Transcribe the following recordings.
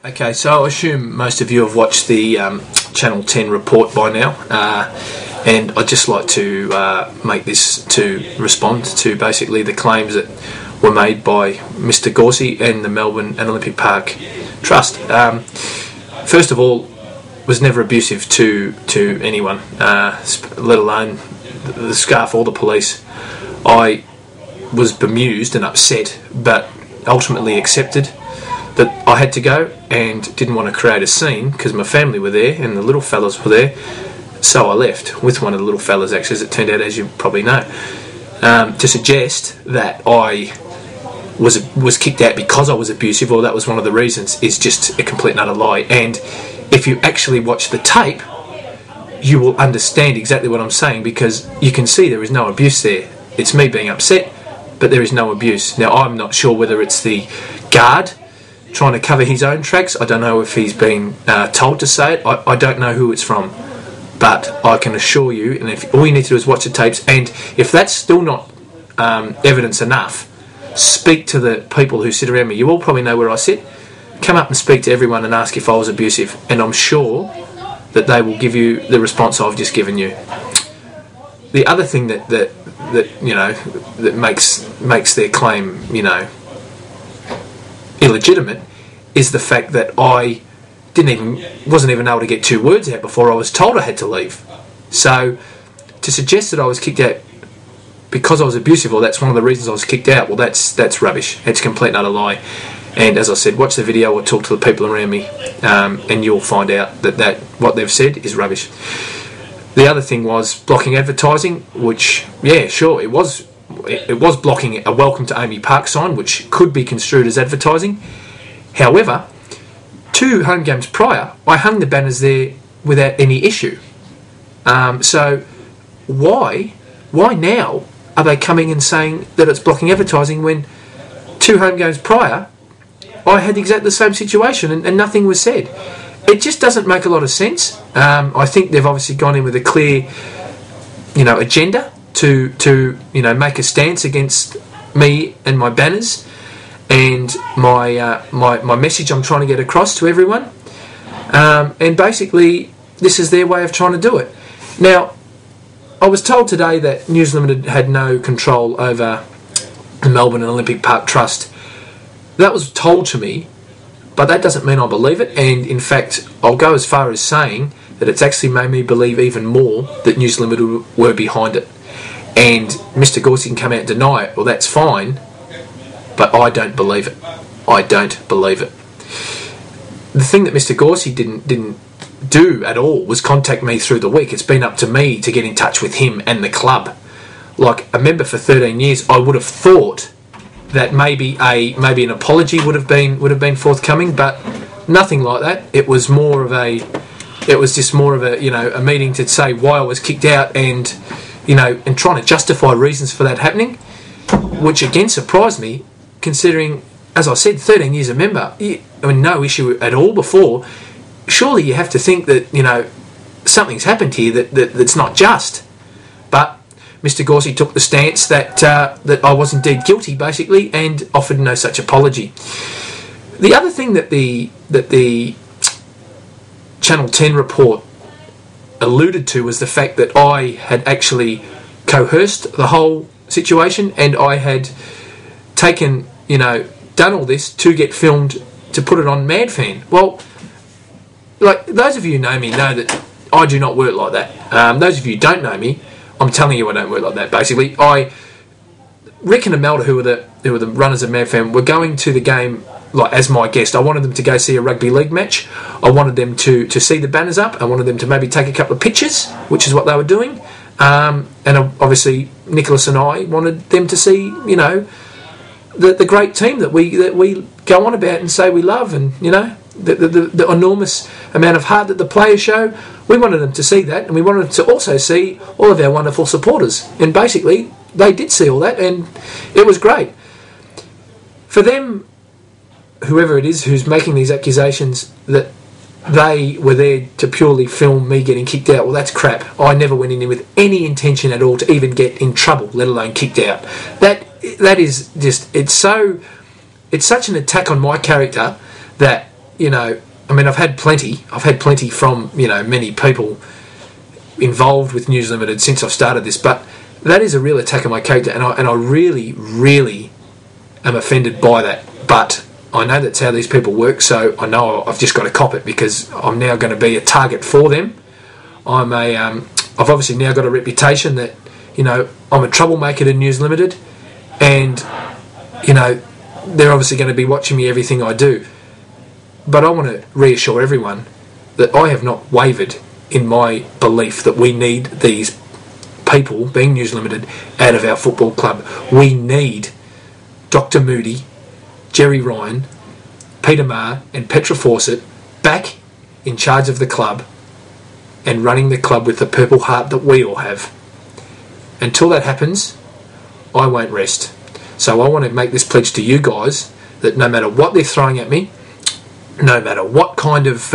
Okay, so I assume most of you have watched the Channel 10 report by now, and I'd just like to make this to respond to basically the claims that were made by Mr. Gauci and the Melbourne and Olympic Park Trust. First of all, was never abusive to anyone, let alone the scarf or the police. I was bemused and upset, but ultimately accepted that I had to go and didn't want to create a scene because my family were there and the little fellas were there, so I left with one of the little fellas, actually, as it turned out, as you probably know. To suggest that I was kicked out because I was abusive, or that was one of the reasons, is just a complete and utter lie. And if you actually watch the tape, you will understand exactly what I'm saying, because you can see there is no abuse there. It's me being upset, but there is no abuse. Now, I'm not sure whether it's the guard trying to cover his own tracks. I don't know if he's been told to say it. I don't know who it's from, but I can assure you, and if all you need to do is watch the tapes, and if that's still not evidence enough, speak to the people who sit around me. You all probably know where I sit. Come up and speak to everyone and ask if I was abusive, and I'm sure that they will give you the response I've just given you. The other thing that you know that makes their claim, you know, illegitimate, is the fact that I wasn't even able to get 2 words out before I was told I had to leave. So to suggest that I was kicked out because I was abusive, or that's one of the reasons I was kicked out, well, that's rubbish. It's a complete and utter lie. And as I said, watch the video or talk to the people around me, and you'll find out that what they've said is rubbish. The other thing was blocking advertising, which, yeah, sure, it was blocking a welcome to AAMI Park sign, which could be construed as advertising. However, 2 home games prior, I hung the banners there without any issue. So why now are they coming and saying that it's blocking advertising when 2 home games prior I had exactly the same situation and nothing was said? It just doesn't make a lot of sense. I think they've obviously gone in with a clear, you know, agenda to you know, make a stance against me and my banners and my message I'm trying to get across to everyone. And basically, this is their way of trying to do it. Now, I was told today that News Limited had no control over the Melbourne and Olympic Park Trust. That was told to me, but that doesn't mean I believe it. And in fact, I'll go as far as saying that it's actually made me believe even more that News Limited were behind it. And Mr. Gauci can come out and deny it. Well, that's fine, but I don't believe it. I don't believe it. The thing that Mr. Gauci didn't do at all was contact me through the week. It's been up to me to get in touch with him and the club. Like a member for 13 years, I would have thought that maybe an apology would have been forthcoming, but nothing like that. It was just more of a, you know, a meeting to say why I was kicked out, and, you know, and trying to justify reasons for that happening, which again surprised me, considering, as I said, 13 years a member. I mean, no issue at all before. Surely you have to think that, you know, something's happened here that's not just. But Mr. Gauci took the stance that I was indeed guilty, basically, and offered no such apology. The other thing that the Channel 10 report alluded to was the fact that I had actually coerced the whole situation, and I had taken, you know, done all this to get filmed to put it on MadFan. Well, like, those of you who know me know that I do not work like that. Those of you who don't know me, I'm telling you I don't work like that. Basically, Rick and Imelda, who were the runners of MadFan, were going to the game like as my guest. I wanted them to go see a rugby league match. I wanted them to see the banners up. I wanted them to maybe take a couple of pictures, which is what they were doing. And obviously, Nicholas and I wanted them to see, you know, the great team that we go on about and say we love, and, you know, the enormous amount of heart that the players show. We wanted them to see that, and we wanted to also see all of our wonderful supporters. And basically, they did see all that, and it was great. For them, whoever it is who's making these accusations that they were there to purely film me getting kicked out, well, that's crap. I never went in there with any intention at all to even get in trouble, let alone kicked out. That is just, it's such an attack on my character that, you know, I mean, I've had plenty from, you know, many people involved with News Limited since I've started this, but that is a real attack on my character, and I really, really am offended by that. But I know that's how these people work, so I know I've just got to cop it, because I'm now going to be a target for them. I've obviously now got a reputation that, you know, I'm a troublemaker to News Limited, and, you know, they're obviously going to be watching me everything I do. But I want to reassure everyone that I have not wavered in my belief that we need these people, being News Limited, out of our football club. We need Dr. Moody, Jerry Ryan, Peter Maher and Petra Fawcett back in charge of the club and running the club with the purple heart that we all have. Until that happens, I won't rest. So I want to make this pledge to you guys that no matter what they're throwing at me, no matter what kind of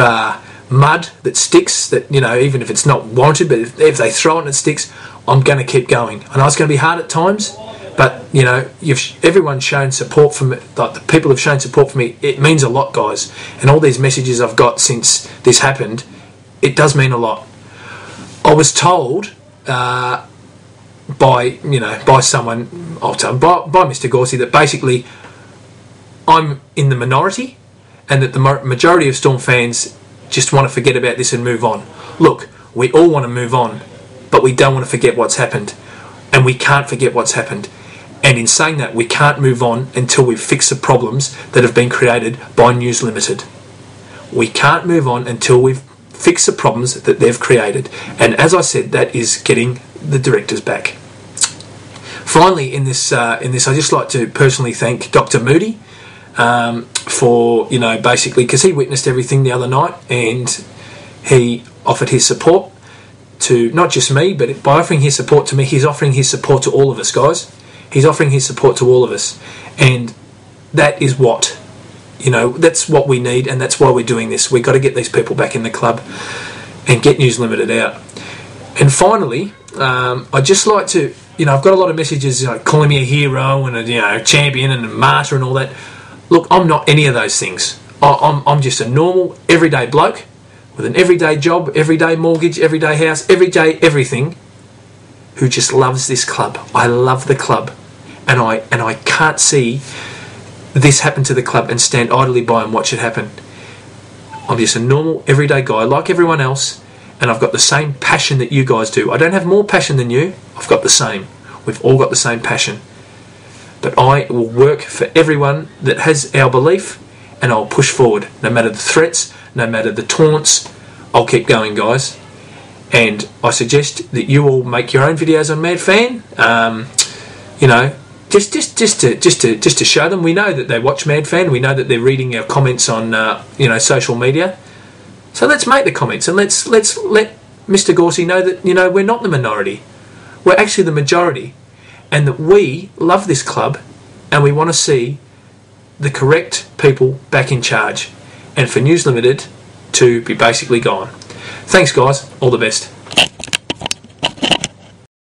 mud that sticks, that, you know, even if it's not warranted, but if they throw it and it sticks, I'm going to keep going. I know it's going to be hard at times, but, you know, everyone's shown support for me. Like, the people have shown support for me. It means a lot, guys. And all these messages I've got since this happened, it does mean a lot. I was told by someone, by Mr. Gauci, that basically I'm in the minority and that the majority of Storm fans just want to forget about this and move on. Look, we all want to move on, but we don't want to forget what's happened. And we can't forget what's happened. And in saying that, we can't move on until we've fixed the problems that have been created by News Limited. We can't move on until we've fixed the problems that they've created. And as I said, that is getting the directors back. Finally, in this, I'd just like to personally thank Dr. Moody for, you know, basically, because he witnessed everything the other night, and he offered his support to not just me, but by offering his support to me, he's offering his support to all of us, guys. He's offering his support to all of us, and that is what, you know, that's what we need, and that's why we're doing this. We've got to get these people back in the club and get News Limited out. And finally, I'd just like to, you know, I've got a lot of messages, you know, calling me a hero and a, you know, champion and a martyr and all that. Look, I'm not any of those things. I'm just a normal, everyday bloke with an everyday job, everyday mortgage, everyday house, everyday everything, who just loves this club. I love the club, and I can't see this happen to the club and stand idly by and watch it happen. I'm just a normal, everyday guy like everyone else, and I've got the same passion that you guys do. I don't have more passion than you. I've got the same. We've all got the same passion. But I will work for everyone that has our belief, and I'll push forward. No matter the threats, no matter the taunts, I'll keep going, guys. And I suggest that you all make your own videos on Mad Fan. You know, just to show them. We know that they watch Mad Fan. We know that they're reading our comments on you know, social media. So let's make the comments, and let's let Mr. Gauci know that, you know, we're not the minority. We're actually the majority, and that we love this club, and we want to see the correct people back in charge, and for News Limited to be basically gone. Thanks, guys. All the best.